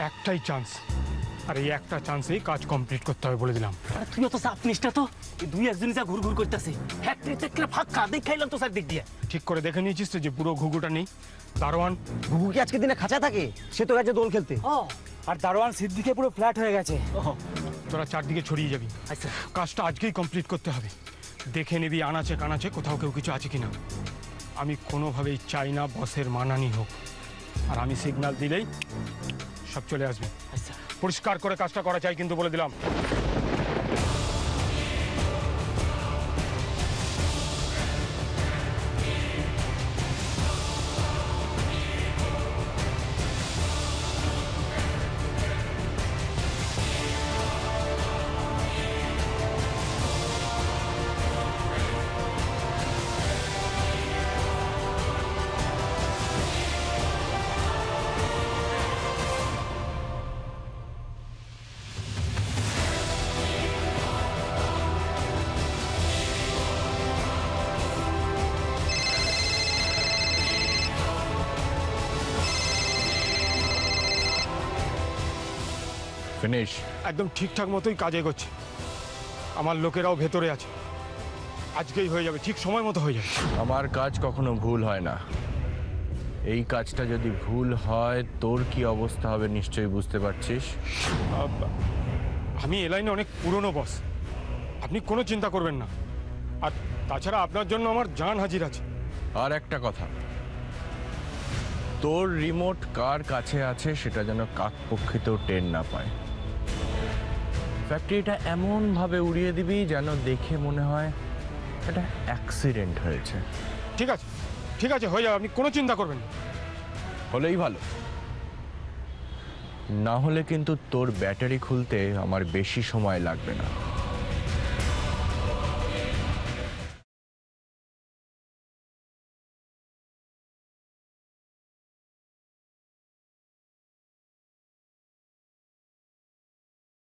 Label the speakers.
Speaker 1: একটাই চান্স, আর এই একটা চান্সেই কাজ কমপ্লিট করতে হবে বলে দিলাম।
Speaker 2: তুইও তো চাপ নিস না তো, এই দুই একজনই যা ঘুরঘুর করতেছে ফ্যাক্টরি থেকে ফাঁকা দেখাইলাম তো স্যার দিক দিয়ে।
Speaker 1: ঠিক করে দেখে নিয়েছিস তো যে পুরো ঘুঘুটা নেই? দারোয়ান
Speaker 3: ঘুঘু কি আজকে দিনে খাঁচা থাকে? সে তো গেছে দোল খেলতে।
Speaker 2: ও, আর দারোয়ান সিদ্দিকে পুরো ফ্ল্যাট হয়ে গেছে।
Speaker 1: তোরা চারদিকে ছড়িয়ে যাবি।
Speaker 2: আচ্ছা,
Speaker 1: কাজটা আজকেই কমপ্লিট করতে হবে। দেখে নিবি আনাচে কানাচে কোথাও কেউ কিছু আছে কিনা। আমি কোনোভাবেই চাই না বসের মানানি হোক, আর আমি সিগন্যাল দিলেই সব চলে আসবে।
Speaker 2: আচ্ছা।
Speaker 1: পরিষ্কার করে কাজটা করা চাই কিন্তু, বলে দিলাম।
Speaker 4: ফিনিশ।
Speaker 1: একদম ঠিকঠাক মতোই কাজ এগোচ্ছে। আমার লোকেরাও ভেতরে আছে। আজকেই হয়ে যাবে, ঠিক সময় মতো হয়ে যাবে।
Speaker 4: আমার কাজ কখনো ভুল হয় না। এই কাজটা যদি ভুল হয় তোর কি অবস্থা হবে নিশ্চয়ই বুঝতে পারছিস।
Speaker 1: আমি এ লাইনে অনেক পুরনো বস, আপনি কোনো চিন্তা করবেন না। আর তাছাড়া আপনার জন্য আমার জান হাজির আছে।
Speaker 4: আর একটা কথা, তোর রিমোট কার কাছে আছে সেটা যেন কাকপক্ষিতেও টের না পায়। ফ্যাক্টরিটা এমন ভাবে উড়িয়ে দিবি যেন দেখে মনে হয় এটা অ্যাক্সিডেন্ট হয়েছে।
Speaker 1: ঠিক আছে, ঠিক আছে, হয়ে যাবে, আপনি কোনো চিন্তা করবেন না।
Speaker 4: হলেই ভালো, না হলে কিন্তু তোর ব্যাটারি খুলতে আমার বেশি সময় লাগবে না।